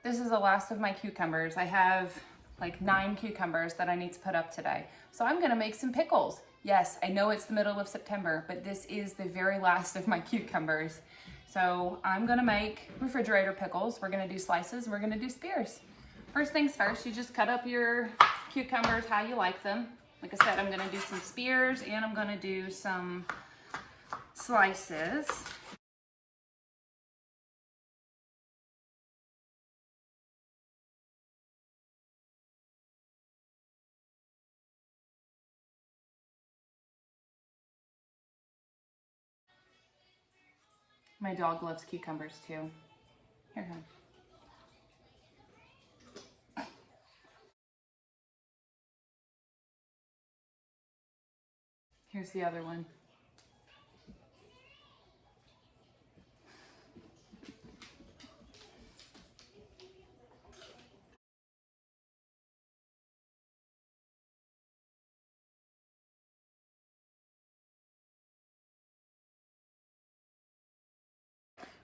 This is the last of my cucumbers. I have like 9 cucumbers that I need to put up today. So I'm gonna make some pickles. Yes, I know it's the middle of September, but this is the very last of my cucumbers. So I'm gonna make refrigerator pickles. We're gonna do slices and we're gonna do spears. First things first, you just cut up your cucumbers how you like them. Like I said, I'm gonna do some spears and I'm gonna do some slices. My dog loves cucumbers too. Here, hon. Here's the other one.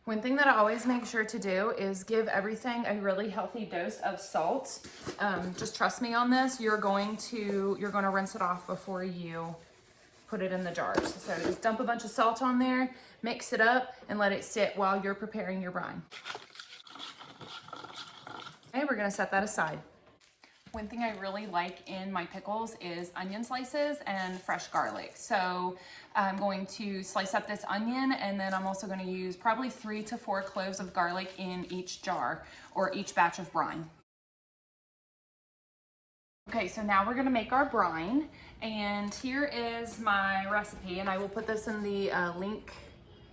One thing that I always make sure to do is give everything a really healthy dose of salt. Just trust me on this. You're going to rinse it off before you put it in the jars. So just dump a bunch of salt on there, mix it up, and let it sit while you're preparing your brine. Okay, we're gonna set that aside. One thing I really like in my pickles is onion slices and fresh garlic. So I'm going to slice up this onion, and then I'm also going to use probably 3 to 4 cloves of garlic in each jar or each batch of brine. Okay, so now we're going to make our brine, and here is my recipe, and I will put this in the link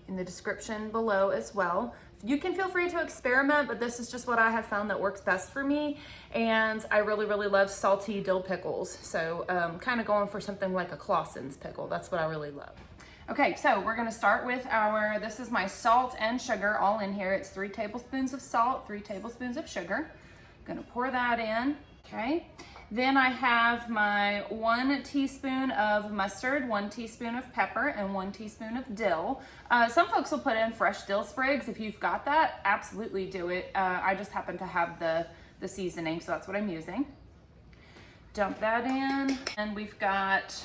in the description below as well. You can feel free to experiment, but this is just what I have found that works best for me. And I really, really love salty dill pickles. So kind of going for something like a Clausen's pickle. That's what I really love. Okay, so we're gonna start with this is my salt and sugar all in here. It's 3 tablespoons of salt, 3 tablespoons of sugar. I'm gonna pour that in, okay? Then I have my 1 teaspoon of mustard, 1 teaspoon of pepper, and 1 teaspoon of dill. Some folks will put in fresh dill sprigs. If you've got that, absolutely do it. I just happen to have the seasoning, so that's what I'm using. Dump that in, and we've got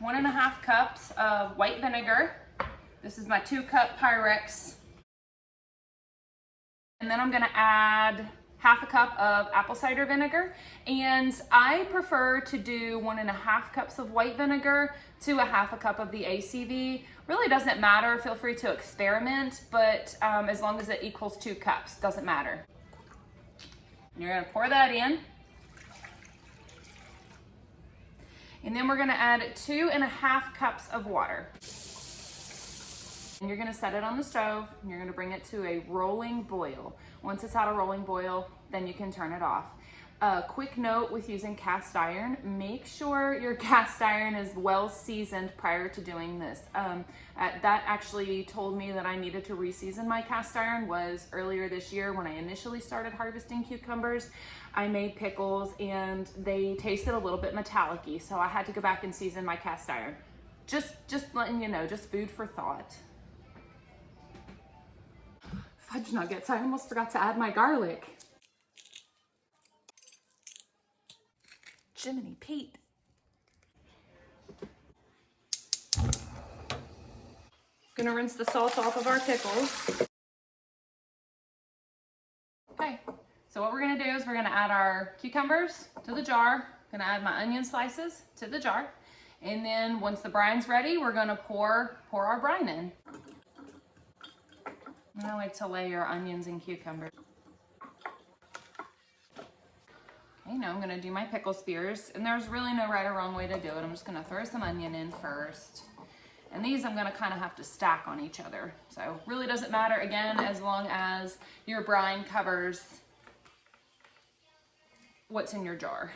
1.5 cups of white vinegar. This is my 2-cup Pyrex. And then I'm gonna add 1/2 cup of apple cider vinegar, and I prefer to do 1.5 cups of white vinegar to 1/2 cup of the ACV. Really doesn't matter, feel free to experiment, but as long as it equals 2 cups, doesn't matter. And you're gonna pour that in. And then we're gonna add 2.5 cups of water. And you're gonna set it on the stove, and you're gonna bring it to a rolling boil. Once it's at a rolling boil, then you can turn it off. A quick note with using cast iron, make sure your cast iron is well seasoned prior to doing this. That actually told me that I needed to re-season my cast iron was earlier this year when I initially started harvesting cucumbers. I made pickles and they tasted a little bit metallic-y, so I had to go back and season my cast iron. Just letting you know, just food for thought. Fudge nuggets, I almost forgot to add my garlic. Jiminy Pete. Gonna rinse the salt off of our pickles. Okay, so what we're gonna do is we're gonna add our cucumbers to the jar. Gonna add my onion slices to the jar. And then once the brine's ready, we're gonna pour our brine in. I like to layer onions and cucumbers. Okay, now I'm gonna do my pickle spears, and there's really no right or wrong way to do it. I'm just gonna throw some onion in first. And these I'm gonna kind of have to stack on each other. So really doesn't matter, again, as long as your brine covers what's in your jar.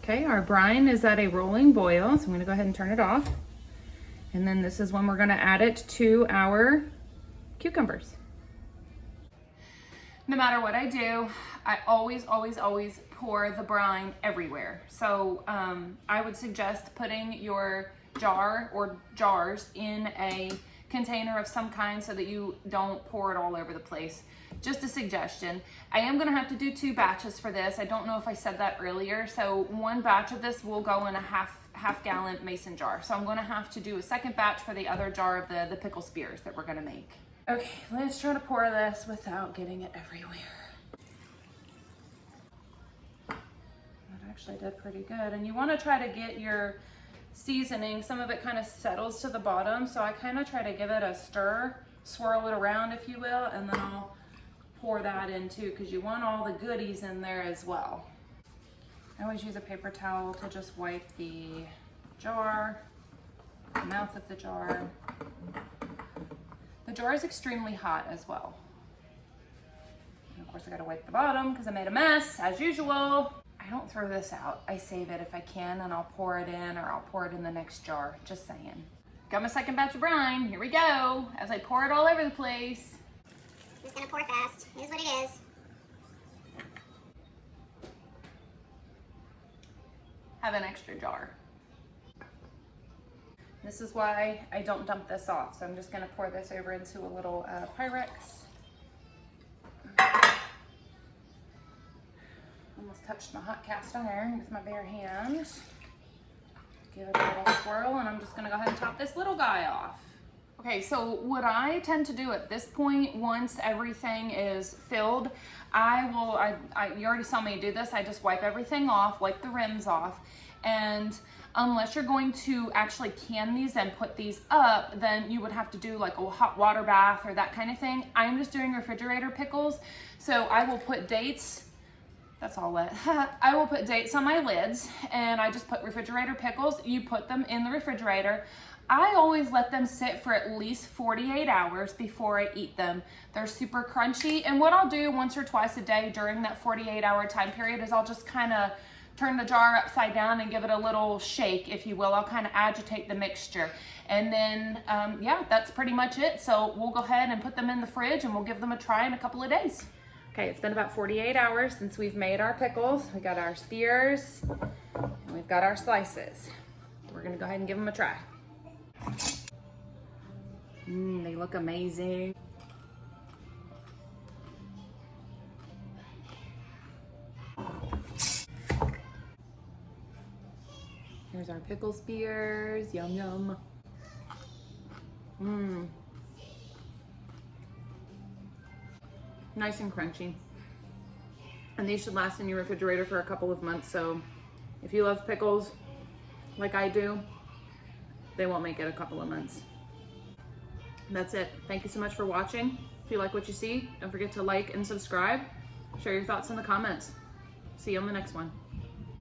Okay, our brine is at a rolling boil, so I'm gonna go ahead and turn it off. And then this is when we're gonna add it to our cucumbers. No matter what I do, I always pour the brine everywhere. So I would suggest putting your jar or jars in a container of some kind so that you don't pour it all over the place. Just a suggestion. I am gonna have to do 2 batches for this. I don't know if I said that earlier. So 1 batch of this will go in a half gallon mason jar. So I'm gonna have to do a second batch for the other jar of the pickle spears that we're gonna make. Okay, let's try to pour this without getting it everywhere. That actually did pretty good. And you wanna try to get your seasoning, some of it kind of settles to the bottom. So I kind of try to give it a stir, swirl it around if you will, and then I'll pour that in too, because you want all the goodies in there as well. I always use a paper towel to just wipe the jar, the mouth of the jar. The jar is extremely hot as well. And of course I gotta wipe the bottom because I made a mess as usual. I don't throw this out. I save it if I can and I'll pour it in, or I'll pour it in the next jar, just saying. Got my second batch of brine, here we go, as I pour it all over the place. I'm just gonna pour fast, it is what it is. Have an extra jar. This is why I don't dump this off. So I'm just gonna pour this over into a little Pyrex. Almost touched my hot cast iron with my bare hand. Give it a little swirl, and I'm just gonna go ahead and top this little guy off. Okay, so what I tend to do at this point, once everything is filled, you already saw me do this, I just wipe everything off, wipe the rims off, and unless you're going to actually can these and put these up, then you would have to do like a hot water bath or that kind of thing. I'm just doing refrigerator pickles, so I will put dates, that's all wet. I will put dates on my lids, and I just put refrigerator pickles. You put them in the refrigerator. I always let them sit for at least 48 hours before I eat them. They're super crunchy, and what I'll do once or twice a day during that 48-hour time period is I'll just kind of turn the jar upside down and give it a little shake, if you will. I'll kind of agitate the mixture. And then, yeah, that's pretty much it. So we'll go ahead and put them in the fridge and we'll give them a try in a couple of days. Okay, it's been about 48 hours since we've made our pickles. We got our spears and we've got our slices. We're gonna go ahead and give them a try. They look amazing. Here's our pickle spears, yum yum. Nice and crunchy. And these should last in your refrigerator for a couple of months, so if you love pickles like I do, they won't make it a couple of months. That's it. Thank you so much for watching. If you like what you see, don't forget to like and subscribe. Share your thoughts in the comments. See you on the next one.